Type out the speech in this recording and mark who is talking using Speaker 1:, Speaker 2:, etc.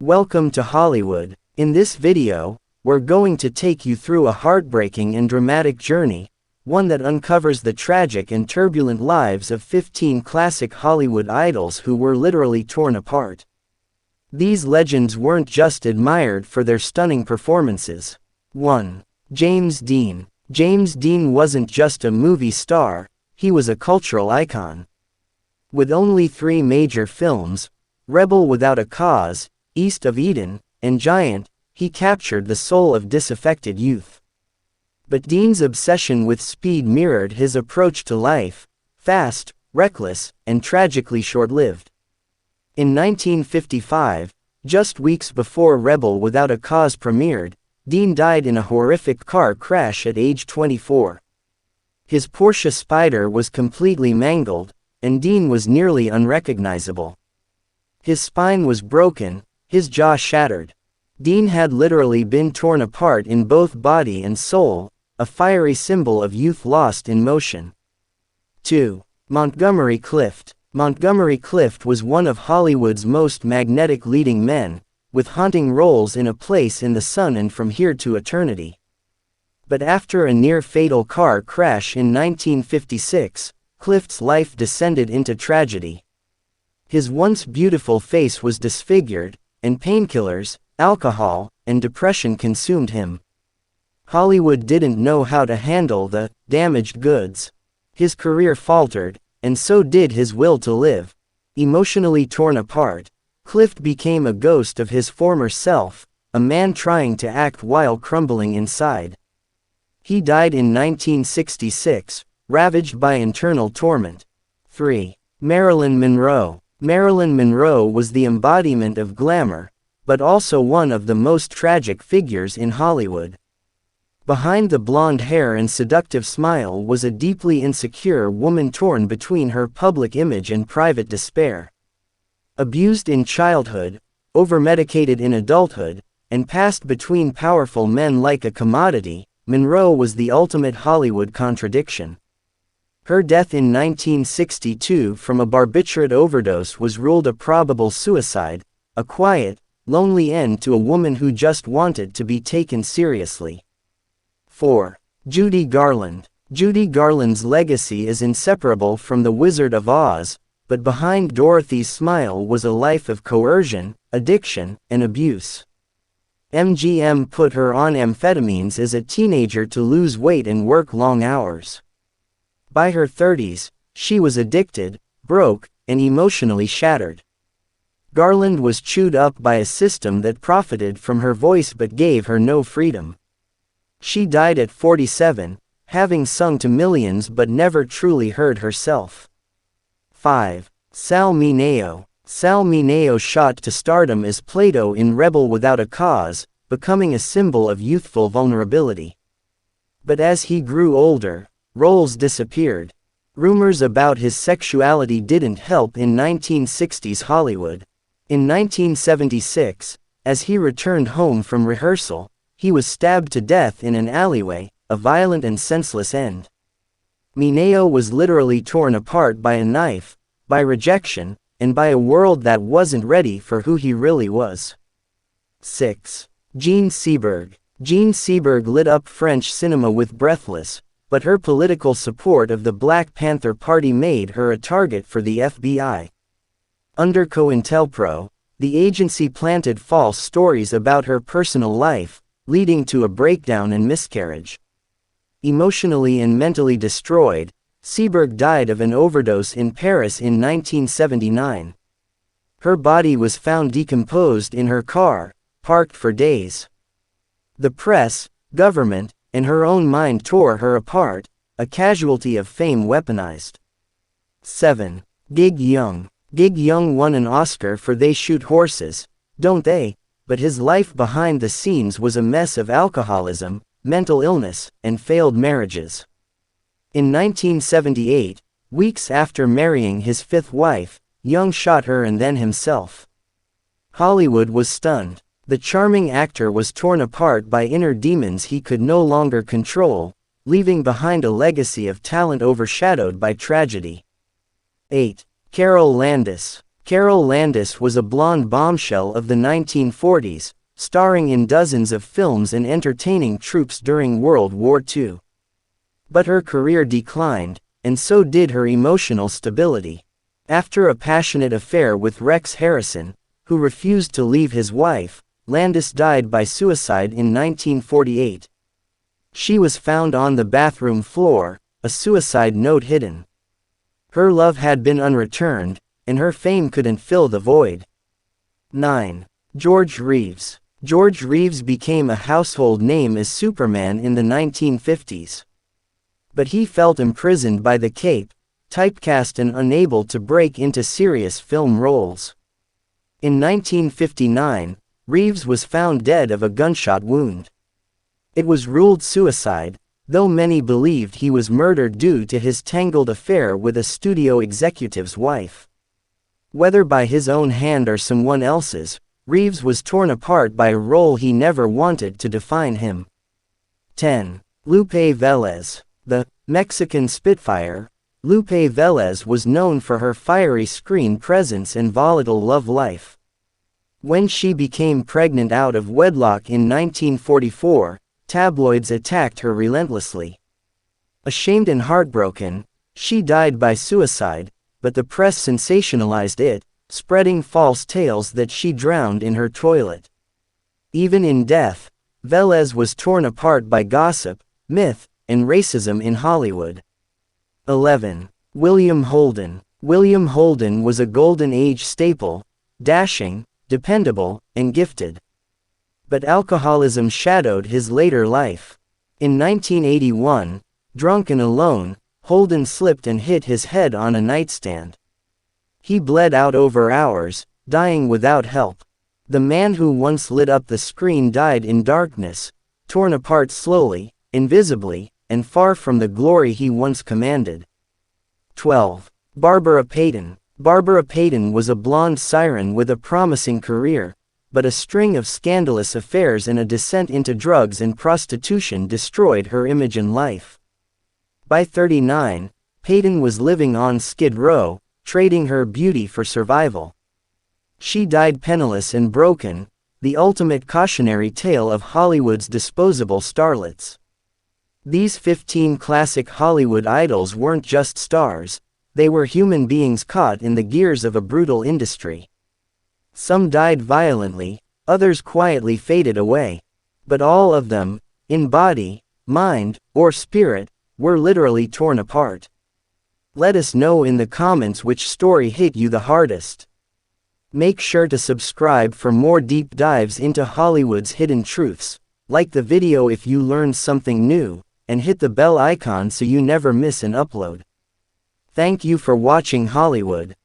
Speaker 1: Welcome to Hollywood. In this video, we're going to take you through a heartbreaking and dramatic journey, one that uncovers the tragic and turbulent lives of 15 classic Hollywood idols who were literally torn apart. These legends weren't just admired for their stunning performances. 1. James Dean. James Dean wasn't just a movie star, he was a cultural icon. With only 3 major films, Rebel Without a Cause, East of Eden, and Giant, he captured the soul of disaffected youth. But Dean's obsession with speed mirrored his approach to life: fast, reckless, and tragically short-lived. In 1955, just weeks before Rebel Without a Cause premiered, Dean died in a horrific car crash at age 24. His Porsche Spyder was completely mangled, and Dean was nearly unrecognizable. His spine was broken, his jaw shattered. Dean had literally been torn apart in both body and soul, a fiery symbol of youth lost in motion. 2. Montgomery Clift. Montgomery Clift was one of Hollywood's most magnetic leading men, with haunting roles in A Place in the Sun and From Here to Eternity. But after a near-fatal car crash in 1956, Clift's life descended into tragedy. His once beautiful face was disfigured, and painkillers, alcohol, and depression consumed him. Hollywood didn't know how to handle the damaged goods. His career faltered, and so did his will to live. Emotionally torn apart, Clift became a ghost of his former self, a man trying to act while crumbling inside. He died in 1966, ravaged by internal torment. 3. Marilyn Monroe. Marilyn Monroe was the embodiment of glamour, but also one of the most tragic figures in Hollywood. Behind the blonde hair and seductive smile was a deeply insecure woman torn between her public image and private despair. Abused in childhood, overmedicated in adulthood, and passed between powerful men like a commodity, Monroe was the ultimate Hollywood contradiction. Her death in 1962 from a barbiturate overdose was ruled a probable suicide, a quiet, lonely end to a woman who just wanted to be taken seriously. 4. Judy Garland. Judy Garland's legacy is inseparable from The Wizard of Oz, but behind Dorothy's smile was a life of coercion, addiction, and abuse. MGM put her on amphetamines as a teenager to lose weight and work long hours. By her 30s, she was addicted, broke, and emotionally shattered. Garland was chewed up by a system that profited from her voice but gave her no freedom. She died at 47, having sung to millions but never truly heard herself. 5. Sal Mineo. Sal Mineo shot to stardom as Plato in Rebel Without a Cause, becoming a symbol of youthful vulnerability. But as he grew older, roles disappeared. Rumors about his sexuality didn't help in 1960s Hollywood. In 1976, as he returned home from rehearsal, he was stabbed to death in an alleyway, a violent and senseless end. Mineo was literally torn apart by a knife, by rejection, and by a world that wasn't ready for who he really was. 6. Jean Seabourg. Jean Seabourg lit up French cinema with Breathless, but her political support of the Black Panther Party made her a target for the FBI. Under COINTELPRO, the agency planted false stories about her personal life, leading to a breakdown and miscarriage. Emotionally and mentally destroyed, Seabourg died of an overdose in Paris in 1979. Her body was found decomposed in her car, parked for days. The press, government, and her own mind tore her apart, a casualty of fame weaponized. 7. Gig Young. Gig Young won an Oscar for They Shoot Horses, Don't They? But his life behind the scenes was a mess of alcoholism, mental illness, and failed marriages. In 1978, weeks after marrying his 5th wife, Young shot her and then himself. Hollywood was stunned. The charming actor was torn apart by inner demons he could no longer control, leaving behind a legacy of talent overshadowed by tragedy. 8. Carol Landis. Carol Landis was a blonde bombshell of the 1940s, starring in dozens of films and entertaining troops during World War II. But her career declined, and so did her emotional stability. After a passionate affair with Rex Harrison, who refused to leave his wife, Landis died by suicide in 1948. She was found on the bathroom floor, a suicide note hidden. Her love had been unreturned, and her fame couldn't fill the void. 9. George Reeves. George Reeves became a household name as Superman in the 1950s. But he felt imprisoned by the cape, typecast and unable to break into serious film roles. In 1959, Reeves was found dead of a gunshot wound. It was ruled suicide, though many believed he was murdered due to his tangled affair with a studio executive's wife. Whether by his own hand or someone else's, Reeves was torn apart by a role he never wanted to define him. 10. Lupe Vez. The Mexican Spitfire, Lupe Vez was known for her fiery screen presence and volatile love life. When she became pregnant out of wedlock in 1944, tabloids attacked her relentlessly. Ashamed and heartbroken, she died by suicide, but the press sensationalized it, spreading false tales that she drowned in her toilet. Even in death, Velez was torn apart by gossip, myth, and racism in Hollywood. 11. William Holden. William Holden was a golden age staple, dashing, dependable, and gifted. But alcoholism shadowed his later life. In 1981, drunk and alone, Holden slipped and hit his head on a nightstand. He bled out over hours, dying without help. The man who once lit up the screen died in darkness, torn apart slowly, invisibly, and far from the glory he once commanded. 12. Barbara Peyton. Barbara Peyton was a blonde siren with a promising career, but a string of scandalous affairs and a descent into drugs and prostitution destroyed her image and life. By 39, Peyton was living on Skid Row, trading her beauty for survival. She died penniless and broken, the ultimate cautionary tale of Hollywood's disposable starlets. These 15 classic Hollywood idols weren't just stars, they were human beings caught in the gears of a brutal industry. Some died violently, others quietly faded away. But all of them, in body, mind, or spirit, were literally torn apart. Let us know in the comments which story hit you the hardest. Make sure to subscribe for more deep dives into Hollywood's hidden truths. Like the video if you learned something new, and hit the bell icon so you never miss an upload. Thank you for watching Hollywood.